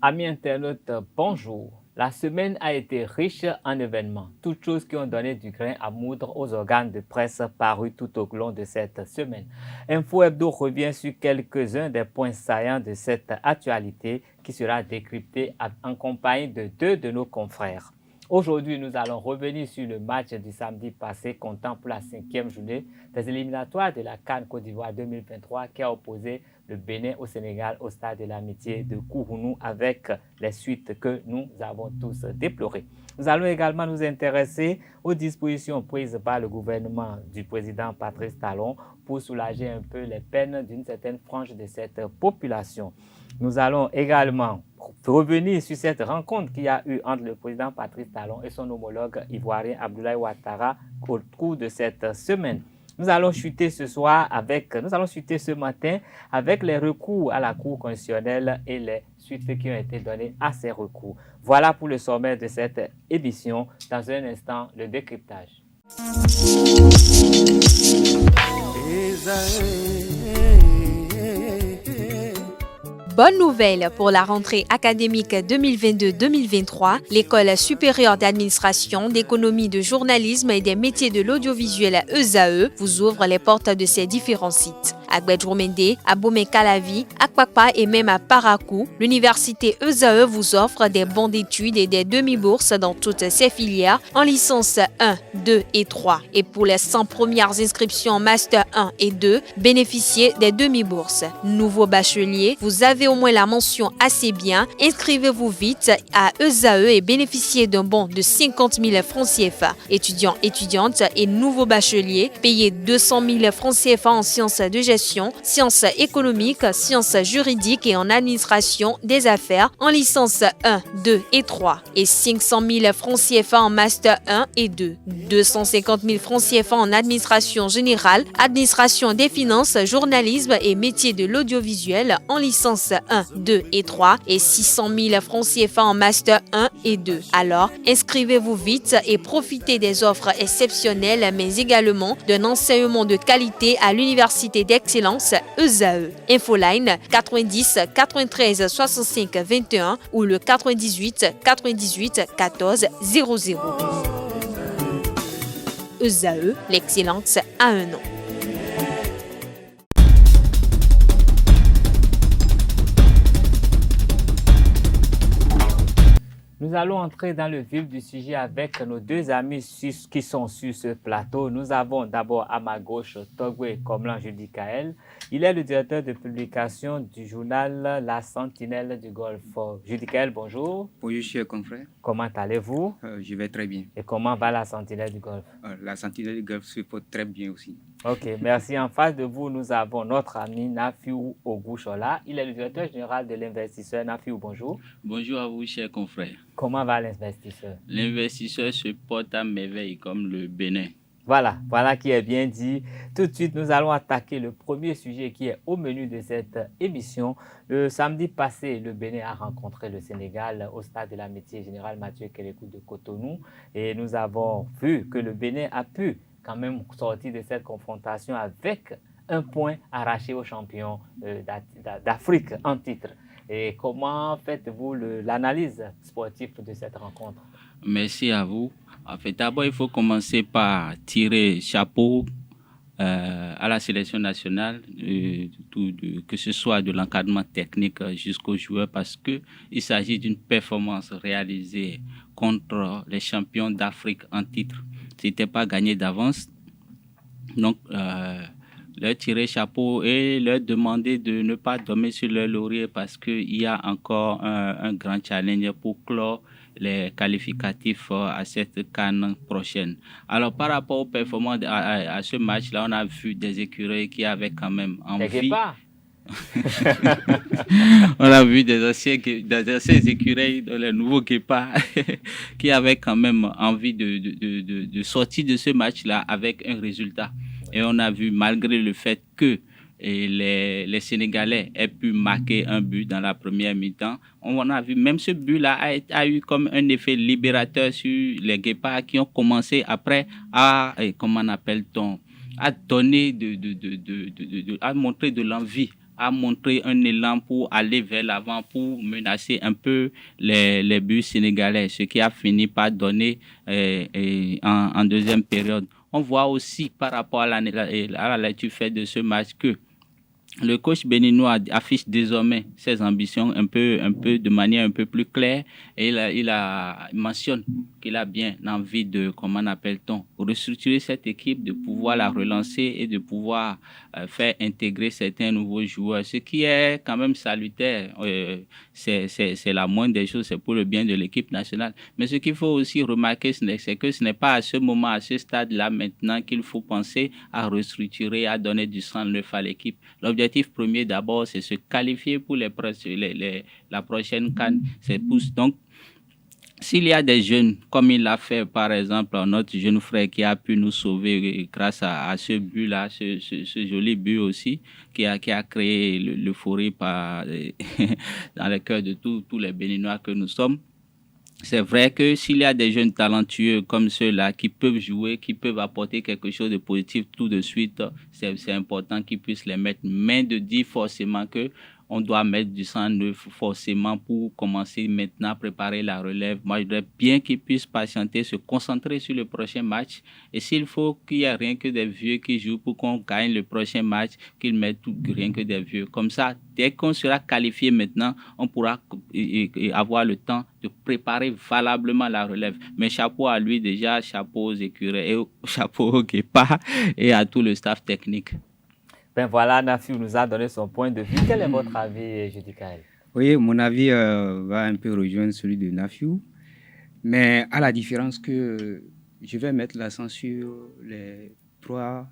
Amis internautes, bonjour. La semaine a été riche en événements, toutes choses qui ont donné du grain à moudre aux organes de presse parus tout au long de cette semaine. Info Hebdo revient sur quelques-uns des points saillants de cette actualité qui sera décryptée en compagnie de deux de nos confrères. Aujourd'hui, nous allons revenir sur le match du samedi passé comptant pour la 5e journée des éliminatoires de la CAN Côte d'Ivoire 2023 qui a opposé le Bénin au Sénégal au stade de l'amitié de Kourounou avec les suites que nous avons tous déplorées. Nous allons également nous intéresser aux dispositions prises par le gouvernement du président Patrice Talon pour soulager un peu les peines d'une certaine frange de cette population. Nous allons également revenir sur cette rencontre qu'il y a eu entre le président Patrice Talon et son homologue ivoirien Abdoulaye Ouattara au cours de cette semaine. Nous allons chuter ce matin avec les recours à la Cour constitutionnelle et les suites qui ont été données à ces recours. Voilà pour le sommaire de cette émission. Dans un instant, le décryptage. Bonne nouvelle pour la rentrée académique 2022-2023. L'École supérieure d'administration, d'économie, de journalisme et des métiers de l'audiovisuel ESAE vous ouvre les portes de ses différents sites. À Gbedjourmende, à Bomé-Calavi, à Kwakpa et même à Parakou, l'université ESAE vous offre des bons d'études et des demi-bourses dans toutes ses filières en licence 1, 2 et 3. Et pour les 100 premières inscriptions en master 1 et 2, bénéficiez des demi-bourses. Nouveau bachelier, vous avez au moins la mention assez bien. Inscrivez-vous vite à ESAE et bénéficiez d'un bon de 50 000 francs CFA. Étudiants, étudiantes et nouveaux bacheliers, payez 200 000 francs CFA en sciences de gestion, sciences économiques, sciences juridiques et en administration des affaires en licence 1, 2 et 3 et 500 000 francs CFA en master 1 et 2, 250 000 francs CFA en administration générale, administration des finances, journalisme et métiers de l'audiovisuel en licence 1, 2 et 3 et 600 000 francs CFA en master 1 et 2. Alors, inscrivez-vous vite et profitez des offres exceptionnelles mais également d'un enseignement de qualité à l'université d'excellence ESAE. Infoline 90 93 65 21 ou le 98 98 14 00. ESAE, l'excellence a un nom. Nous allons entrer dans le vif du sujet avec nos deux amis qui sont sur ce plateau. Nous avons d'abord à ma gauche Togwe Komlan Judikael. Il est le directeur de publication du journal La Sentinelle du Golfe. Judikael, bonjour. Bonjour, cher confrère. Comment allez-vous? Je vais très bien. Et comment va La Sentinelle du Golfe? La Sentinelle du Golfe se porte très bien aussi. Ok, merci. En face de vous, nous avons notre ami Nafiou Ogouchola. Il est le directeur général de l'investisseur. Nafiou, bonjour. Bonjour à vous, chers confrères. Comment va l'investisseur? L'investisseur se porte à merveille comme le Bénin. Voilà qui est bien dit. Tout de suite, nous allons attaquer le premier sujet qui est au menu de cette émission. Le samedi passé, le Bénin a rencontré le Sénégal au stade de l'amitié générale Mathieu Kérékou de Cotonou. Et nous avons vu que le Bénin a pu quand même sortir de cette confrontation avec un point arraché aux champions d'Afrique en titre. Et comment faites-vous l'analyse sportive de cette rencontre? Merci à vous. En fait, d'abord, il faut commencer par tirer chapeau à la sélection nationale, que ce soit de l'encadrement technique jusqu'aux joueurs, parce qu'il s'agit d'une performance réalisée contre les champions d'Afrique en titre. Ce n'était pas gagné d'avance. Donc, leur tirer chapeau et leur demander de ne pas dormir sur leur laurier parce qu'il y a encore un grand challenge pour clore les qualificatifs à cette CAN prochaine. Alors, par rapport aux performances à ce match-là, on a vu des écureuils qui avaient quand même envie. On a vu des anciens écureuils, les nouveaux guépards, qui avaient quand même envie de sortir de ce match-là avec un résultat. Et on a vu, malgré le fait que les Sénégalais aient pu marquer un but dans la première mi-temps, on a vu même ce but-là a eu comme un effet libérateur sur les guépards qui ont commencé après à donner à montrer de l'envie a montré un élan pour aller vers l'avant, pour menacer un peu les buts sénégalais, ce qui a fini par donner en deuxième période. On voit aussi par rapport à la lecture faite de ce match que le coach béninois affiche désormais ses ambitions un peu de manière un peu plus claire et il mentionne qu'il a bien envie de, comment appelle-t-on, restructurer cette équipe, de pouvoir la relancer et de pouvoir faire intégrer certains nouveaux joueurs, ce qui est quand même salutaire. C'est la moindre des choses, c'est pour le bien de l'équipe nationale. Mais ce qu'il faut aussi remarquer, c'est que ce n'est pas à ce moment, à ce stade-là maintenant qu'il faut penser à restructurer, à donner du sang neuf à l'équipe. L'objectif premier d'abord, c'est se qualifier pour la prochaine CAN. Donc, s'il y a des jeunes, comme il l'a fait par exemple notre jeune frère qui a pu nous sauver grâce à ce but-là, ce joli but aussi, qui a créé l'euphorie dans le cœur de tous les Béninois que nous sommes. C'est vrai que s'il y a des jeunes talentueux comme ceux-là qui peuvent jouer, qui peuvent apporter quelque chose de positif tout de suite, c'est important qu'ils puissent les mettre. Mais de dire forcément que on doit mettre du sang neuf forcément pour commencer maintenant à préparer la relève. Moi, je voudrais bien qu'ils puissent patienter, se concentrer sur le prochain match. Et s'il faut qu'il n'y ait rien que des vieux qui jouent pour qu'on gagne le prochain match, qu'ils mettent rien que des vieux. Comme ça, dès qu'on sera qualifié maintenant, on pourra avoir le temps de préparer valablement la relève. Mais chapeau à lui déjà, chapeau aux écureuils, et chapeau au Guépard et à tout le staff technique. Ben voilà, Nafiou nous a donné son point de vue. Quel est votre avis, Judy Kael? Oui, mon avis va un peu rejoindre celui de Nafiou, mais à la différence que je vais mettre l'accent sur les 3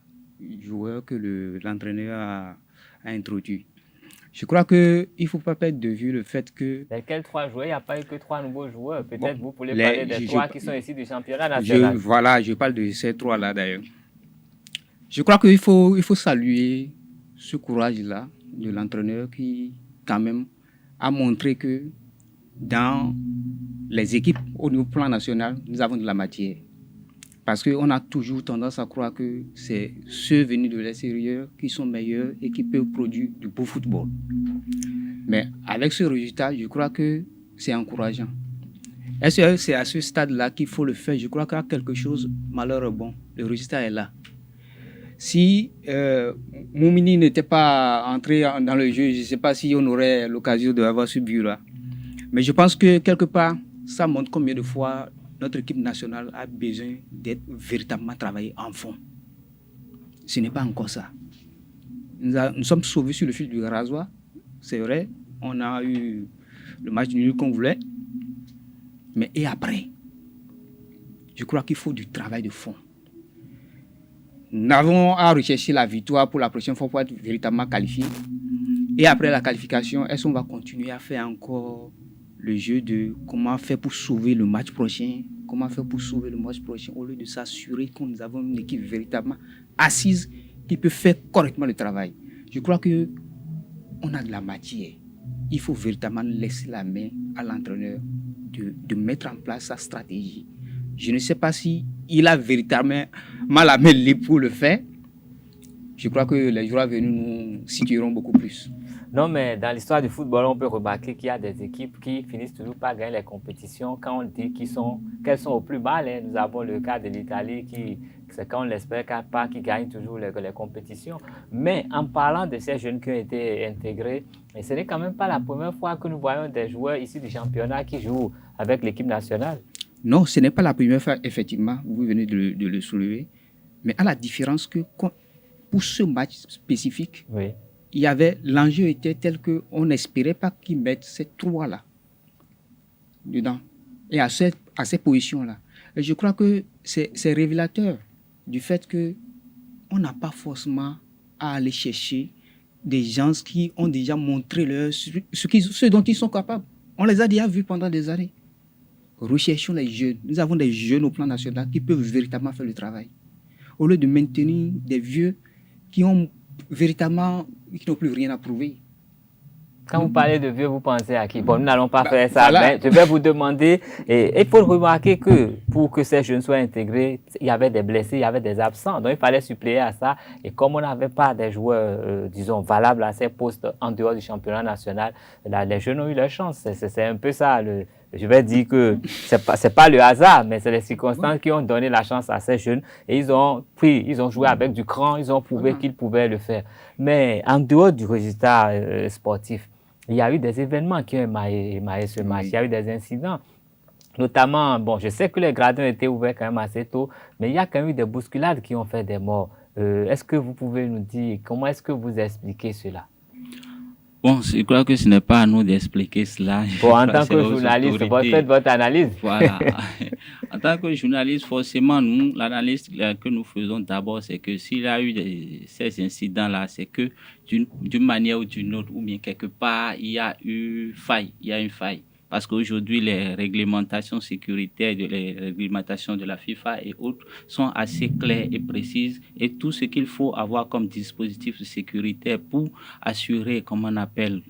joueurs que l'entraîneur a introduits. Je crois qu'il ne faut pas perdre de vue le fait que... Lesquels 3 joueurs? Il n'y a pas eu que 3 nouveaux joueurs. Peut-être vous pouvez parler des 3 qui sont ici du championnat national. Voilà, je parle de ces 3-là d'ailleurs. Je crois qu'il faut saluer ce courage-là de l'entraîneur qui, quand même, a montré que dans les équipes au niveau plan national, nous avons de la matière. Parce qu'on a toujours tendance à croire que c'est ceux venus de l'extérieur qui sont meilleurs et qui peuvent produire du beau football. Mais avec ce résultat, je crois que c'est encourageant. Est-ce que c'est à ce stade-là qu'il faut le faire? Je crois qu'il y a quelque chose, malheur bon, le résultat est là. Si Moumini n'était pas entré dans le jeu, je ne sais pas si on aurait l'occasion d'avoir ce but-là. Mais je pense que quelque part, ça montre combien de fois notre équipe nationale a besoin d'être véritablement travaillée en fond. Ce n'est pas encore ça. Nous sommes sauvés sur le fil du rasoir. C'est vrai, on a eu le match nul qu'on voulait. Mais et après? Je crois qu'il faut du travail de fond. Nous avons à rechercher la victoire pour la prochaine fois pour être véritablement qualifiés. Et après la qualification, est-ce qu'on va continuer à faire encore le jeu de comment faire pour sauver le match prochain? Comment faire pour sauver le match prochain au lieu de s'assurer que nous avons une équipe véritablement assise qui peut faire correctement le travail? Je crois qu'on a de la matière. Il faut véritablement laisser la main à l'entraîneur de mettre en place sa stratégie. Je ne sais pas si il a véritablement la main libre pour le faire. Je crois que les jours à venir nous situeront beaucoup plus. Non, mais dans l'histoire du football, on peut remarquer qu'il y a des équipes qui finissent toujours par gagner les compétitions. Quand on dit qu'elles sont au plus bas, nous avons le cas de l'Italie c'est quand on l'espère pas qui gagne toujours les compétitions. Mais en parlant de ces jeunes qui ont été intégrés, ce n'est quand même pas la première fois que nous voyons des joueurs ici du championnat qui jouent avec l'équipe nationale. Non, ce n'est pas la première fois, effectivement, vous venez de le soulever. Mais à la différence que pour ce match spécifique, oui, l'enjeu était tel qu'on n'espérait pas qu'ils mettent ces 3-là dedans et à ces positions-là. Et je crois que c'est révélateur du fait qu'on n'a pas forcément à aller chercher des gens qui ont déjà montré ce dont ils sont capables. On les a déjà vus pendant des années. Recherchons les jeunes. Nous avons des jeunes au plan national qui peuvent véritablement faire le travail. Au lieu de maintenir des vieux qui n'ont plus rien à prouver. Quand vous parlez de vieux, vous pensez à qui? Bon, nous n'allons pas faire ça, voilà. mais je vais vous demander, et il faut remarquer que pour que ces jeunes soient intégrés, il y avait des blessés, il y avait des absents, donc il fallait suppléer à ça. Et comme on n'avait pas des joueurs, disons, valables à ces postes en dehors du championnat national, là, les jeunes ont eu leur chance. C'est un peu ça. Je vais dire que c'est pas le hasard, mais c'est les circonstances qui ont donné la chance à ces jeunes. Et ils ont joué avec du cran, ils ont prouvé qu'ils pouvaient le faire. Mais en dehors du résultat sportif, il y a eu des événements qui ont émaillé ce match. Il y a eu des incidents. Notamment, bon, je sais que les gradins étaient ouverts quand même assez tôt, mais il y a quand même eu des bousculades qui ont fait des morts. Est-ce que vous pouvez nous dire comment est-ce que vous expliquez cela? Bon, je crois que ce n'est pas à nous d'expliquer cela. Bon, en tant que journaliste, faites votre analyse. Voilà. En tant que journaliste, forcément, nous, l'analyse que nous faisons d'abord, c'est que s'il y a eu ces incidents-là, c'est que d'une manière ou d'une autre, ou bien quelque part, il y a une faille. Parce qu'aujourd'hui, les réglementations sécuritaires, les réglementations de la FIFA et autres sont assez claires et précises. Et tout ce qu'il faut avoir comme dispositif sécuritaire pour assurer, comme on appelle,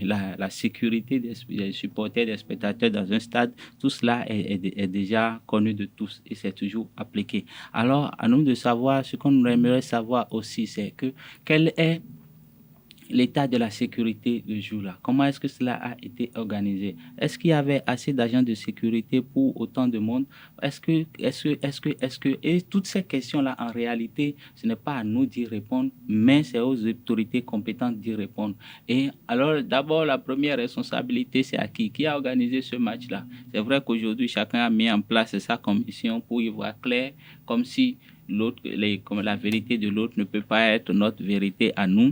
la sécurité des supporters, des spectateurs dans un stade, tout cela est déjà connu de tous et c'est toujours appliqué. Alors, à nous de savoir, ce qu'on aimerait savoir aussi, c'est que quel est l'état de la sécurité le jour-là. Comment est-ce que cela a été organisé? Est-ce qu'il y avait assez d'agents de sécurité pour autant de monde? Et toutes ces questions-là, en réalité, ce n'est pas à nous d'y répondre, mais c'est aux autorités compétentes d'y répondre. Et alors, d'abord, la première responsabilité, c'est à qui? Qui a organisé ce match-là? C'est vrai qu'aujourd'hui, chacun a mis en place sa commission pour y voir clair, comme si comme la vérité de l'autre ne peut pas être notre vérité à nous.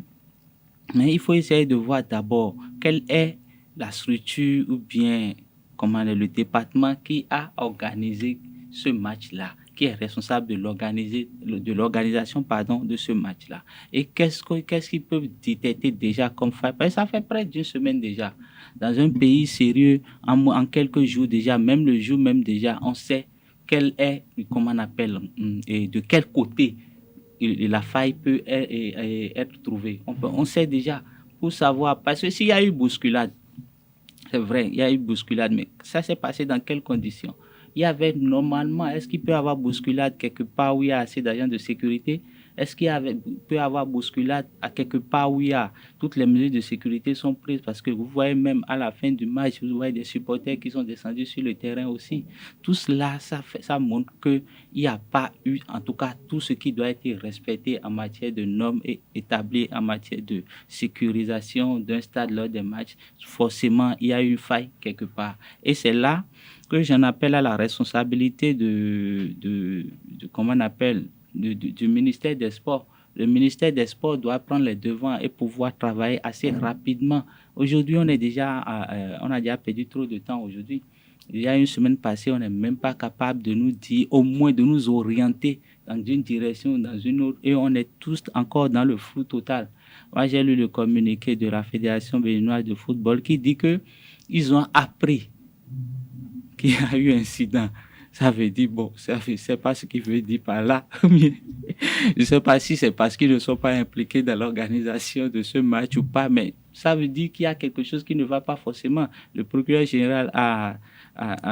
Mais il faut essayer de voir d'abord quelle est la structure ou bien le département qui a organisé ce match-là, qui est responsable de l'organisation de ce match-là. Et qu'est-ce qu'ils peuvent détecter déjà comme faille? Parce que ça fait près d'une semaine déjà. Dans un pays sérieux, en quelques jours déjà, même le jour même déjà, on sait quel est, et de quel côté la faille peut être trouvée. On sait déjà pour savoir, parce que s'il y a eu bousculade, c'est vrai, il y a eu bousculade, mais ça s'est passé dans quelles conditions? Il y avait normalement, est-ce qu'il peut y avoir bousculade quelque part où il y a assez d'agents de sécurité? Est-ce qu'il peut y avoir bousculade à quelque part où il y a toutes les mesures de sécurité sont prises? Parce que vous voyez même à la fin du match, vous voyez des supporters qui sont descendus sur le terrain aussi. Tout cela, ça montre qu'il n'y a pas eu, en tout cas, tout ce qui doit être respecté en matière de normes et établi en matière de sécurisation d'un stade lors des matchs. Forcément, il y a eu une faille quelque part. Et c'est là que j'en appelle à la responsabilité du ministère des Sports. Le ministère des Sports doit prendre les devants et pouvoir travailler assez rapidement. Aujourd'hui, on a déjà perdu trop de temps aujourd'hui. Il y a une semaine passée, on n'est même pas capable de nous dire, au moins de nous orienter dans une direction ou dans une autre, et on est tous encore dans le flou total. Moi, j'ai lu le communiqué de la Fédération béninoise de football qui dit qu'ils ont appris qu'il y a eu un incident. Ça veut dire, je ne sais pas ce qu'il veut dire par là. Je ne sais pas si c'est parce qu'ils ne sont pas impliqués dans l'organisation de ce match ou pas, mais ça veut dire qu'il y a quelque chose qui ne va pas forcément. Le procureur général a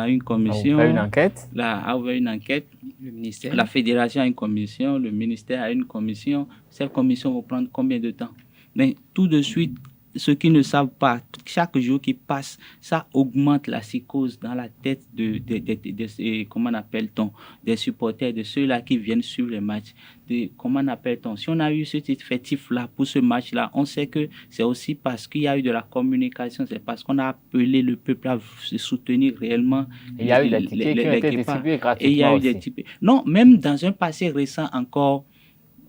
une commission. A ouvert une enquête. Le ministère. La fédération a une commission, le ministère a une commission. Cette commission va prendre combien de temps? Mais tout de suite, ceux qui ne savent pas, chaque jour qui passe, ça augmente la psychose dans la tête des supporters, de ceux-là qui viennent suivre les matchs. Si on a eu cet effectif-là pour ce match-là, on sait que c'est aussi parce qu'il y a eu de la communication, c'est parce qu'on a appelé le peuple à se soutenir réellement. Il y a eu des tickets qui ont été distribués gratuitement. Et il y a eu des tickets. Non, même dans un passé récent encore,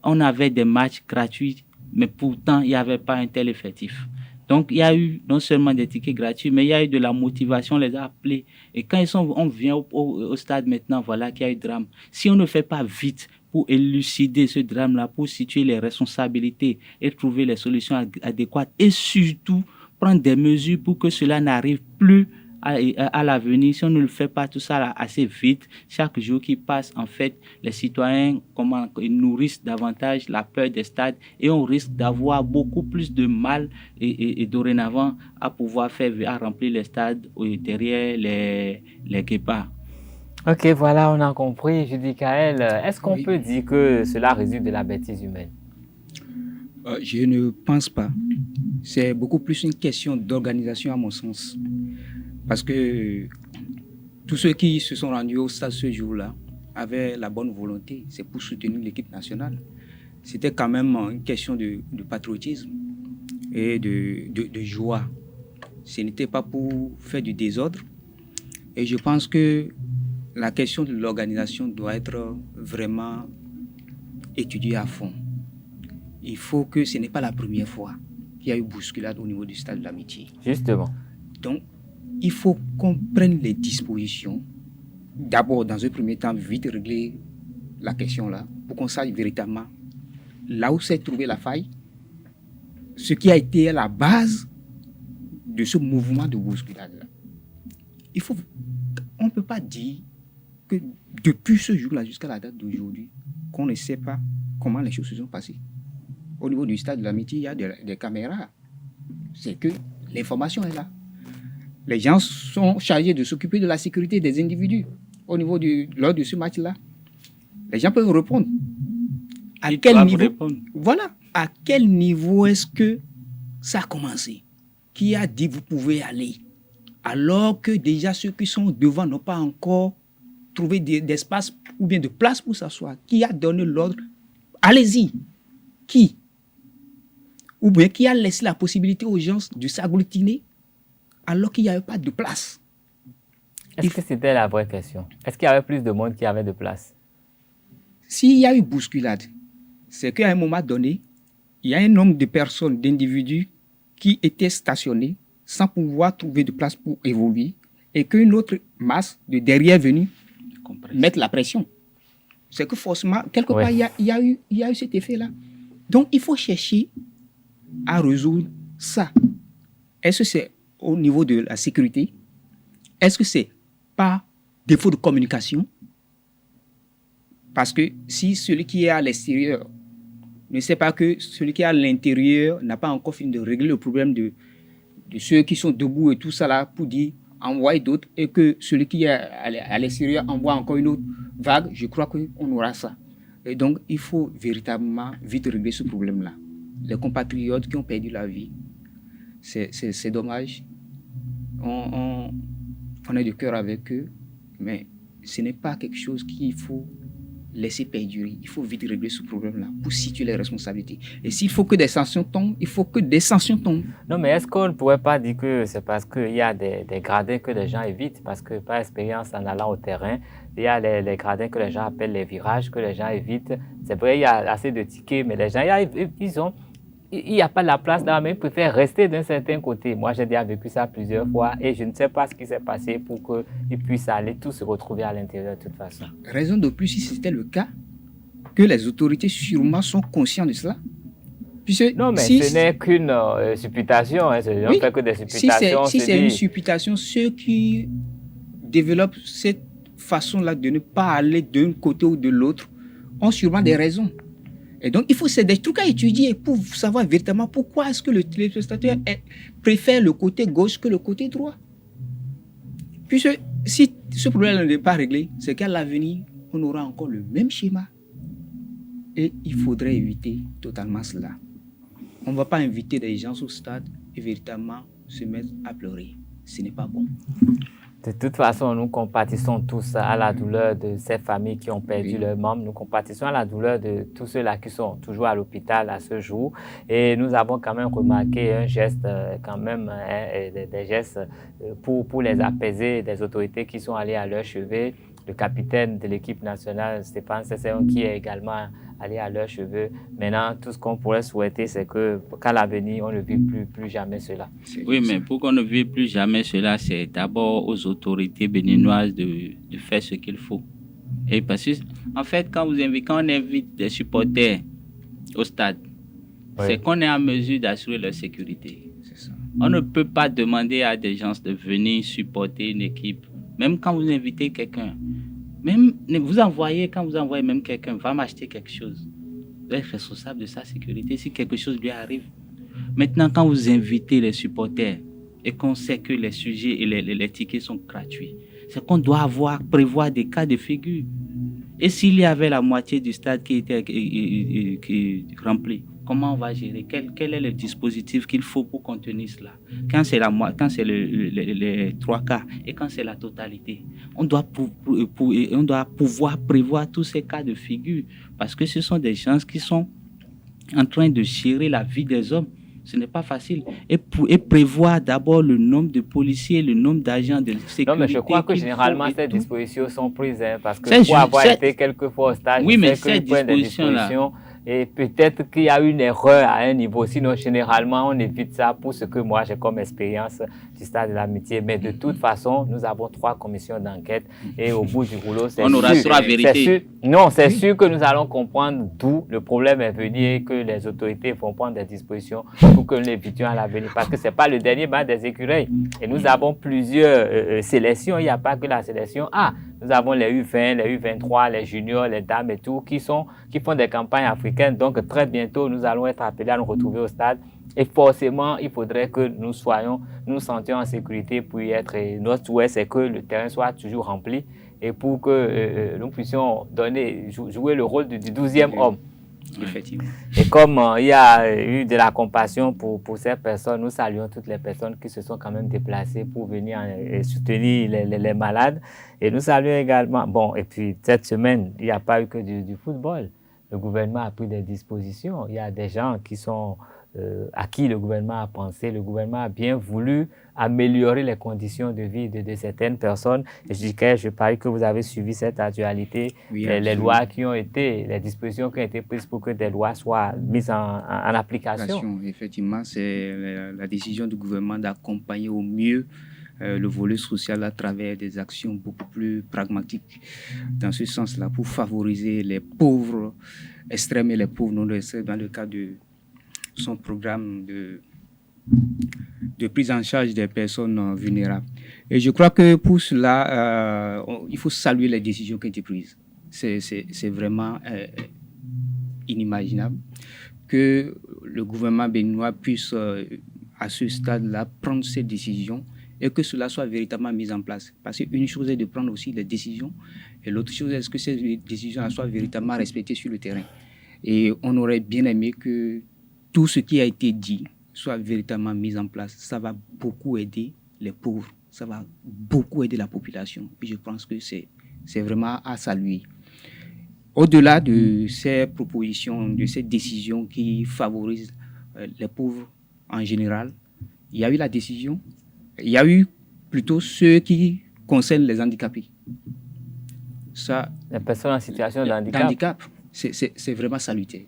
on avait des matchs gratuits, mais pourtant, il n'y avait pas un tel effectif. Donc, il y a eu non seulement des tickets gratuits, mais il y a eu de la motivation, on les a appelés. Et quand on vient au stade maintenant, voilà qu'il y a eu drame. Si on ne fait pas vite pour élucider ce drame-là, pour situer les responsabilités et trouver les solutions adéquates, et surtout prendre des mesures pour que cela n'arrive plus à l'avenir, si on ne le fait pas tout ça là, assez vite, chaque jour qui passe, en fait, les citoyens ils nourrissent davantage la peur des stades et on risque d'avoir beaucoup plus de mal et dorénavant à pouvoir à remplir les stades derrière les guépards. Ok, voilà, on a compris. Judy Kael, est-ce qu'on peut dire que cela résulte de la bêtise humaine? Je ne pense pas. C'est beaucoup plus une question d'organisation à mon sens. Parce que tous ceux qui se sont rendus au stade ce jour-là avaient la bonne volonté. C'est pour soutenir l'équipe nationale. C'était quand même une question de patriotisme et de joie. Ce n'était pas pour faire du désordre. Et je pense que la question de l'organisation doit être vraiment étudiée à fond. Il faut que ce n'est pas la première fois qu'il y a eu bousculade au niveau du stade de l'Amitié. Justement. Donc, il faut qu'on prenne les dispositions. D'abord, dans un premier temps, vite régler la question là, pour qu'on sache véritablement là où s'est trouvée la faille, ce qui a été à la base de ce mouvement de bousculade là. On ne peut pas dire que depuis ce jour-là jusqu'à la date d'aujourd'hui, qu'on ne sait pas comment les choses se sont passées. Au niveau du stade de l'Amitié, il y a des caméras. C'est que l'information est là. Les gens sont chargés de s'occuper de la sécurité des individus lors de ce match-là. Les gens peuvent répondre. À quel niveau est-ce que ça a commencé? Qui a dit vous pouvez aller? Alors que déjà ceux qui sont devant n'ont pas encore trouvé d'espace ou bien de place pour s'asseoir. Qui a donné l'ordre? Allez-y. Qui? Ou bien qui a laissé la possibilité aux gens de s'agglutiner alors qu'il n'y avait pas de place? Est-ce que c'était la vraie question? Est-ce qu'il y avait plus de monde qui avait de place? S'il y a eu bousculade, c'est qu'à un moment donné, il y a un nombre de personnes, d'individus qui étaient stationnés sans pouvoir trouver de place pour évoluer et qu'une autre masse de derrière venue mettre la pression. C'est que forcément, quelque part, il y a eu cet effet-là. Donc, il faut chercher à résoudre ça. Est-ce que c'est au niveau de la sécurité? Est-ce que c'est par défaut de communication? Parce que si celui qui est à l'extérieur ne sait pas que celui qui est à l'intérieur n'a pas encore fini de régler le problème de ceux qui sont debout et tout ça là pour dire envoyer d'autres et que celui qui est à l'extérieur envoie encore une autre vague, je crois qu'on aura ça. Et donc, il faut véritablement vite régler ce problème-là. Les compatriotes qui ont perdu la vie, c'est dommage. On est de cœur avec eux, mais ce n'est pas quelque chose qu'il faut laisser perdurer. Il faut vite régler ce problème-là pour situer les responsabilités. Et s'il faut que des sanctions tombent, il faut que des sanctions tombent. Non, mais est-ce qu'on ne pourrait pas dire que c'est parce qu'il y a des gradins que les gens évitent? Parce que par expérience, en allant au terrain, il y a les gradins que les gens appellent les virages, que les gens évitent. C'est vrai, il y a assez de tickets, mais les gens, il n'y a pas de la place là, mais ils préfèrent rester d'un certain côté. Moi, j'ai déjà vécu ça plusieurs fois et je ne sais pas ce qui s'est passé pour qu'ils puissent aller tous se retrouver à l'intérieur de toute façon. Raison de plus, si c'était le cas, que les autorités sûrement sont conscientes de cela. Puisque non, mais ce n'est qu'une supputation. Hein, on ne fait que des supputations. Si c'est une supputation, ceux qui développent cette façon-là de ne pas aller d'un côté ou de l'autre ont sûrement des raisons. Et donc, c'est des trucs à étudier pour savoir véritablement pourquoi est-ce que le téléspectateur préfère le côté gauche que le côté droit. Puisque si ce problème n'est pas réglé, c'est qu'à l'avenir, on aura encore le même schéma. Et il faudrait éviter totalement cela. On ne va pas inviter des gens au stade et véritablement se mettre à pleurer. Ce n'est pas bon. De toute façon, nous compatissons tous à la douleur de ces familles qui ont perdu leurs membres. Nous compatissons à la douleur de tous ceux-là qui sont toujours à l'hôpital à ce jour. Et nous avons quand même remarqué un geste, des gestes pour les apaiser, des autorités qui sont allées à leur chevet. Le capitaine de l'équipe nationale, Stéphane Sesséon, qui est également allé à leur cheveux. Maintenant, tout ce qu'on pourrait souhaiter, c'est qu'à l'avenir, on ne vive plus jamais cela. Oui, mais pour qu'on ne vive plus jamais cela, c'est d'abord aux autorités béninoises de faire ce qu'il faut. Et parce que, en fait, quand on invite des supporters au stade, c'est qu'on est en mesure d'assurer leur sécurité. C'est ça. On ne peut pas demander à des gens de venir supporter une équipe. Même quand vous invitez quelqu'un, même vous envoyez, quand vous envoyez même quelqu'un, va m'acheter quelque chose. Vous êtes responsable de sa sécurité si quelque chose lui arrive. Maintenant, quand vous invitez les supporters et qu'on sait que les sujets et les tickets sont gratuits, c'est qu'on doit prévoir des cas de figure. Et s'il y avait la moitié du stade qui était rempli, comment on va gérer? Quel est le dispositif qu'il faut pour contenir cela? Quand c'est les trois quarts et quand c'est la totalité, on doit pouvoir prévoir tous ces cas de figure parce que ce sont des gens qui sont en train de gérer la vie des hommes. Ce n'est pas facile. Et prévoir d'abord le nombre de policiers, le nombre d'agents de sécurité. Non, mais je crois que généralement, ces dispositions sont prises. Parce que pour avoir été quelquefois au stade, oui, mais ces dispositions et peut-être qu'il y a une erreur à un niveau. Sinon, généralement, on évite ça pour ce que moi, j'ai comme expérience du stade de l'amitié. Mais de toute façon, nous avons 3 commissions d'enquête. Et au bout du rouleau, c'est on aura la vérité. C'est sûr que nous allons comprendre d'où le problème est venu et que les autorités vont prendre des dispositions pour que nous l'évitions à l'avenir. Parce que ce n'est pas le dernier match des écureuils. Et nous avons plusieurs sélections. Il n'y a pas que la sélection A. Nous avons les U20, les U23, les juniors, les dames et tout, qui font des campagnes africaines. Donc, très bientôt, nous allons être appelés à nous retrouver au stade. Et forcément, il faudrait que nous nous sentions en sécurité pour y être. Et notre souhait, c'est que le terrain soit toujours rempli et pour que nous puissions jouer le rôle du 12e homme. Effectivement. Et comme il y a eu de la compassion pour ces personnes, nous saluons toutes les personnes qui se sont quand même déplacées pour venir soutenir les malades. Et nous saluons également, et puis cette semaine, il n'y a pas eu que du football. Le gouvernement a pris des dispositions. Il y a des gens à qui le gouvernement a pensé. Le gouvernement a bien voulu améliorer les conditions de vie de certaines personnes. Et je parie que vous avez suivi cette actualité, oui, les lois les dispositions qui ont été prises pour que des lois soient mises en application. Effectivement, c'est la décision du gouvernement d'accompagner au mieux le volet social à travers des actions beaucoup plus pragmatiques dans ce sens-là pour favoriser les pauvres extrêmes et les pauvres non extrêmes dans le cadre de son programme de prise en charge des personnes vulnérables. Et je crois que pour cela, il faut saluer les décisions qui ont été prises. C'est vraiment inimaginable que le gouvernement béninois puisse, à ce stade-là, prendre ces décisions et que cela soit véritablement mis en place. Parce qu'une chose est de prendre aussi les décisions et l'autre chose est que ces décisions soient véritablement respectées sur le terrain. Et on aurait bien aimé que tout ce qui a été dit soit véritablement mis en place. Ça va beaucoup aider les pauvres, ça va beaucoup aider la population. Et je pense que c'est vraiment à saluer. Au-delà de ces propositions, de ces décisions qui favorisent les pauvres en général, il y a eu la décision, il y a eu plutôt ceux qui concernent les handicapés. Ça, les personnes en situation de handicap. C'est vraiment salutaire.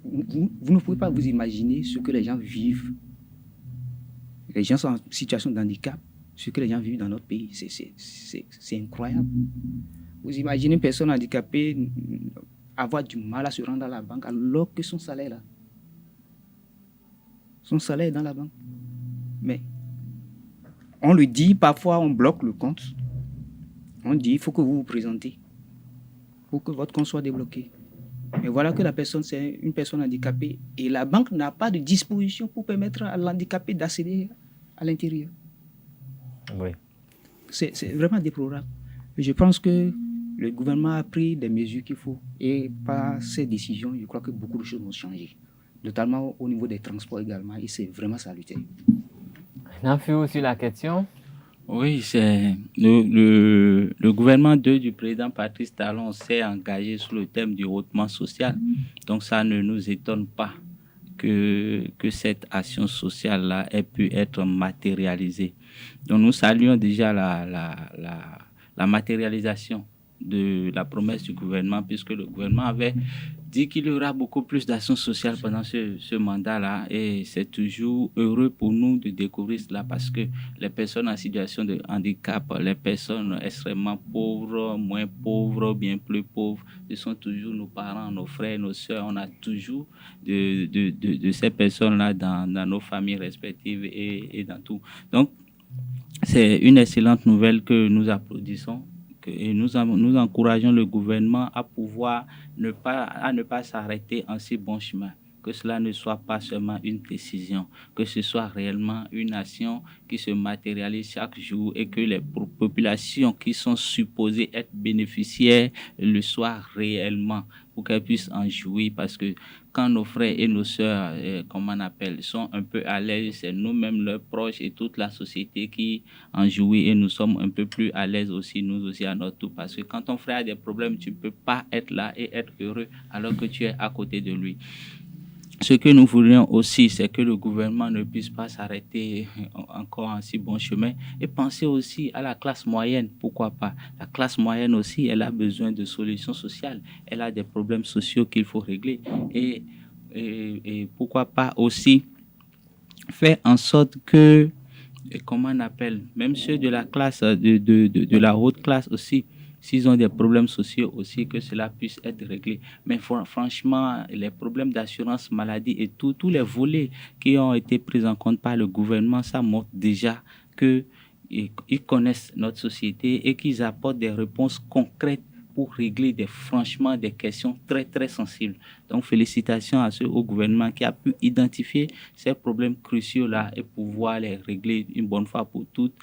Vous ne pouvez pas vous imaginer ce que les gens vivent. Les gens sont en situation de handicap, ce que les gens vivent dans notre pays. C'est incroyable. Vous imaginez une personne handicapée avoir du mal à se rendre à la banque alors que son salaire est là. Son salaire est dans la banque. Mais on le dit, parfois on bloque le compte. On dit, il faut que vous vous présentez pour que votre compte soit débloqué. Mais voilà que la personne, c'est une personne handicapée et la banque n'a pas de disposition pour permettre à l'handicapé d'accéder à l'intérieur. Oui. C'est vraiment déplorable. Je pense que le gouvernement a pris des mesures qu'il faut et par ces décisions, je crois que beaucoup de choses vont changer, notamment au niveau des transports également, et c'est vraiment salutaire. Nafiou, sur la question. Oui, c'est le gouvernement du président Patrice Talon s'est engagé sur le thème du hautement social. Donc ça ne nous étonne pas que cette action sociale-là ait pu être matérialisée. Donc nous saluons déjà la matérialisation de la promesse du gouvernement, puisque le gouvernement avait dit qu'il y aura beaucoup plus d'actions sociales pendant ce mandat-là. Et c'est toujours heureux pour nous de découvrir cela, parce que les personnes en situation de handicap, les personnes extrêmement pauvres, moins pauvres, bien plus pauvres, ce sont toujours nos parents, nos frères, nos sœurs. On a toujours de ces personnes-là dans nos familles respectives et dans tout. Donc, c'est une excellente nouvelle que nous applaudissons. Et nous encourageons le gouvernement à pouvoir ne pas s'arrêter en si bon chemin. Que cela ne soit pas seulement une décision, que ce soit réellement une action qui se matérialise chaque jour et que les populations qui sont supposées être bénéficiaires le soient réellement, pour qu'elles puissent en jouir, parce que quand nos frères et nos sœurs, comme on appelle, sont un peu à l'aise, c'est nous-mêmes leurs proches et toute la société qui en jouit, et nous sommes un peu plus à l'aise aussi, nous aussi à notre tour, parce que quand ton frère a des problèmes, tu ne peux pas être là et être heureux alors que tu es à côté de lui. Ce que nous voudrions aussi, c'est que le gouvernement ne puisse pas s'arrêter encore en si bon chemin et penser aussi à la classe moyenne. Pourquoi pas? La classe moyenne aussi, elle a besoin de solutions sociales. Elle a des problèmes sociaux qu'il faut régler. Et pourquoi pas aussi faire en sorte que, comment on appelle, même ceux de la classe, de la haute classe aussi, s'ils ont des problèmes sociaux aussi, que cela puisse être réglé. Mais franchement, les problèmes d'assurance maladie et tous les volets qui ont été pris en compte par le gouvernement, ça montre déjà qu'ils connaissent notre société et qu'ils apportent des réponses concrètes pour régler franchement des questions très, très sensibles. Donc, félicitations au gouvernement qui a pu identifier ces problèmes cruciaux-là et pouvoir les régler une bonne fois pour toutes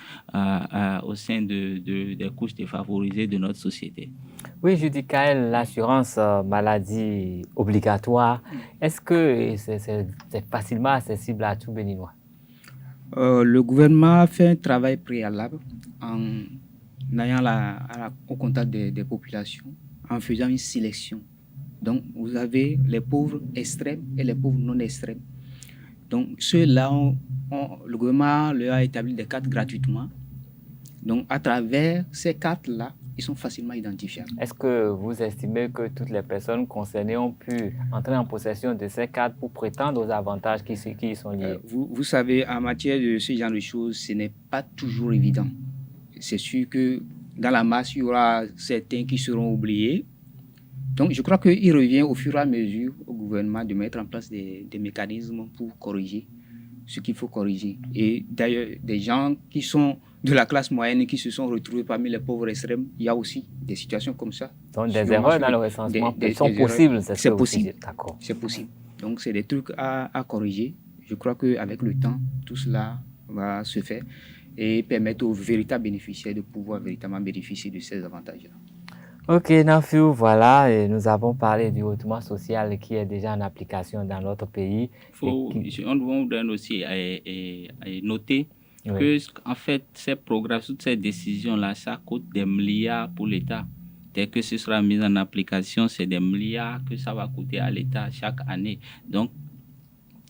au sein des couches défavorisées de notre société. Oui, Judy Kael, l'assurance maladie obligatoire, est-ce que c'est facilement accessible à tout Béninois? Le gouvernement a fait un travail préalable en ayant au contact des populations, en faisant une sélection. Donc, vous avez les pauvres extrêmes et les pauvres non extrêmes. Donc, ceux-là, le gouvernement leur a établi des cartes gratuitement. Donc, à travers ces cartes-là, ils sont facilement identifiables. Est-ce que vous estimez que toutes les personnes concernées ont pu entrer en possession de ces cartes pour prétendre aux avantages qui y sont liés? Vous savez, en matière de ce genre de choses, ce n'est pas toujours évident. C'est sûr que dans la masse, il y aura certains qui seront oubliés. Donc, je crois qu'il revient au fur et à mesure au gouvernement de mettre en place des mécanismes pour corriger ce qu'il faut corriger. Et d'ailleurs, des gens qui sont de la classe moyenne et qui se sont retrouvés parmi les pauvres extrêmes, il y a aussi des situations comme ça. Donc, des erreurs dans le recensement sont possibles, c'est possible. D'accord. C'est possible. Donc, c'est des trucs à corriger. Je crois qu'avec le temps, tout cela va se faire et permettre aux véritables bénéficiaires de pouvoir véritablement bénéficier de ces avantages-là. Ok, Nafiou, voilà, et nous avons parlé du hautement social qui est déjà en application dans notre pays. On doit aussi noter que, en fait, ces programmes, toutes ces décisions-là, ça coûte des milliards pour l'État. Dès que ce sera mis en application, c'est des milliards que ça va coûter à l'État chaque année. Donc,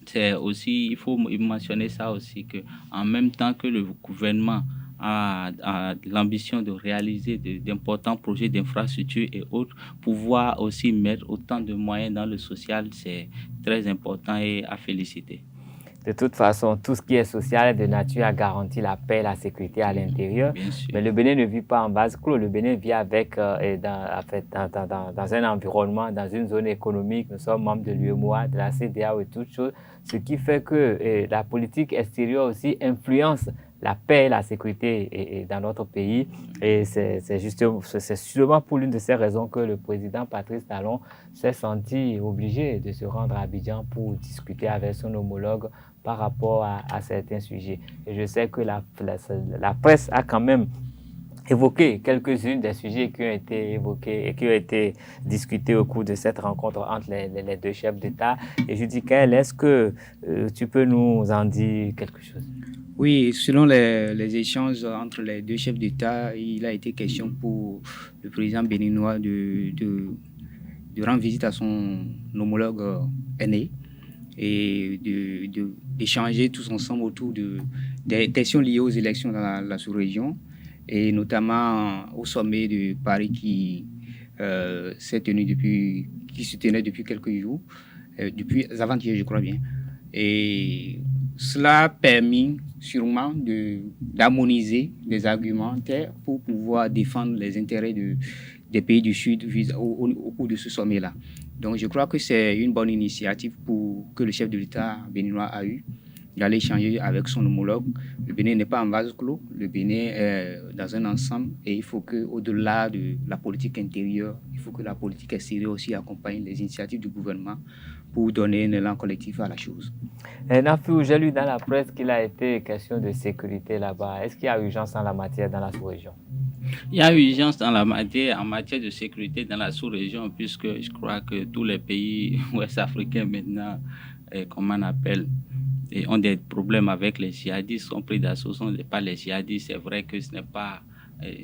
c'est aussi, il faut mentionner ça aussi, qu'en même temps que le gouvernement a l'ambition de réaliser d'importants projets d'infrastructure et autres, pouvoir aussi mettre autant de moyens dans le social, c'est très important et à féliciter. De toute façon, tout ce qui est social est de nature à garantir la paix et la sécurité à l'intérieur. Mais le Bénin ne vit pas en vase clos. Le Bénin vit dans un environnement, dans une zone économique. Nous sommes membres de l'UEMOA, de la CEDEAO et toutes choses. Ce qui fait que la politique extérieure aussi influence la paix et la sécurité dans notre pays. Et c'est justement pour l'une de ces raisons que le président Patrice Talon s'est senti obligé de se rendre à Abidjan pour discuter avec son homologue par rapport à certains sujets. Et je sais que la presse a quand même évoqué quelques-unes des sujets qui ont été évoqués et qui ont été discutés au cours de cette rencontre entre les deux chefs d'État. Et Judy Kael, est-ce que tu peux nous en dire quelque chose? Oui, selon les échanges entre les deux chefs d'État, il a été question pour le président béninois de rendre visite à son homologue aîné et d'échanger tous ensemble autour des questions liées aux élections dans la sous-région et notamment au sommet de Paris qui s'est tenu qui se tenait depuis quelques jours, depuis avant-hier je crois bien. Et cela a permis sûrement d'harmoniser les argumentaires pour pouvoir défendre les intérêts des pays du Sud au cours de ce sommet-là. Donc je crois que c'est une bonne initiative que le chef de l'État béninois a eue, d'aller échanger avec son homologue. Le Bénin n'est pas en vase clos, le Bénin est dans un ensemble et il faut qu'au-delà de la politique intérieure, il faut que la politique extérieure aussi accompagne les initiatives du gouvernement pour donner un élan collectif à la chose. Nafiou, j'ai lu dans la presse qu'il a été question de sécurité là-bas. Est-ce qu'il y a urgence en la matière dans la sous-région? Il y a urgence en matière de sécurité dans la sous-région, puisque je crois que tous les pays ouest-africains maintenant, comme on appelle, ont des problèmes avec les djihadistes, sont pris d'assaut, ce n'est pas les djihadistes. C'est vrai que ce n'est pas,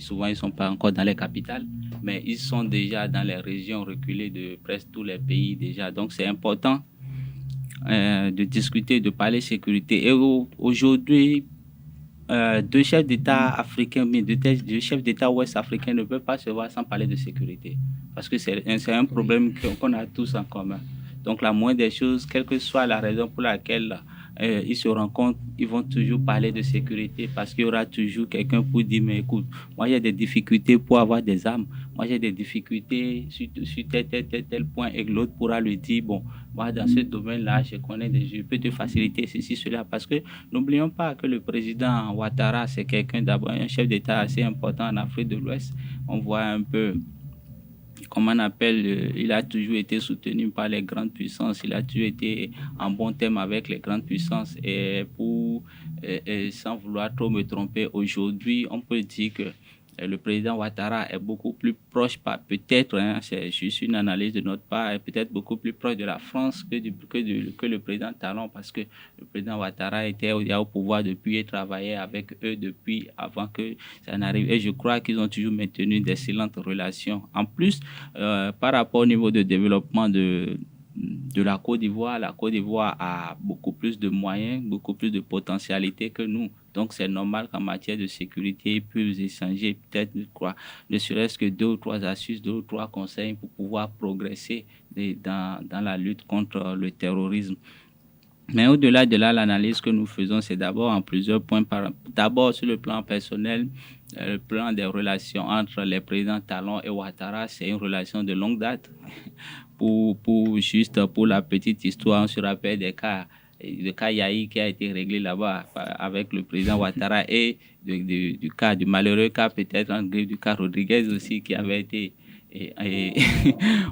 souvent ils ne sont pas encore dans les capitales, mais ils sont déjà dans les régions reculées de presque tous les pays déjà. Donc c'est important de discuter, de parler sécurité. Et aujourd'hui, deux chefs d'État africains, mais deux chefs d'État ouest-africains ne peuvent pas se voir sans parler de sécurité. Parce que c'est un problème qu'on a tous en commun. Donc la moindre des choses, quelle que soit la raison pour laquelle ils se rencontrent, ils vont toujours parler de sécurité parce qu'il y aura toujours quelqu'un pour dire, mais écoute, moi j'ai des difficultés pour avoir des armes, moi j'ai des difficultés sur tel point, et l'autre pourra lui dire, bon, moi dans ce domaine-là, je peux te faciliter ceci, cela, parce que n'oublions pas que le président Ouattara, c'est quelqu'un d'abord, un chef d'État assez important en Afrique de l'Ouest. On voit un peu, comment on appelle, il a toujours été soutenu par les grandes puissances, il a toujours été en bon terme avec les grandes puissances. Et sans vouloir trop me tromper, aujourd'hui, on peut dire que le président Ouattara est beaucoup plus proche, peut-être, c'est juste une analyse de notre part, est peut-être beaucoup plus proche de la France que le président Talon, parce que le président Ouattara était au pouvoir depuis et travaillait avec eux depuis avant que ça n'arrive. Et je crois qu'ils ont toujours maintenu d'excellentes relations. En plus, par rapport au niveau de développement de la Côte d'Ivoire a beaucoup plus de moyens, beaucoup plus de potentialités que nous. Donc, c'est normal qu'en matière de sécurité, ils peuvent échanger peut-être, ne serait-ce que 2 ou 3 astuces, 2 ou 3 conseils pour pouvoir progresser dans la lutte contre le terrorisme. Mais au-delà de là, l'analyse que nous faisons, c'est d'abord en plusieurs points. D'abord, sur le plan personnel, le plan des relations entre les présidents Talon et Ouattara, c'est une relation de longue date. Juste pour la petite histoire, on se rappelle le cas Yahi qui a été réglé là-bas avec le président Ouattara et du malheureux cas peut-être du cas Rodriguez aussi qui avait été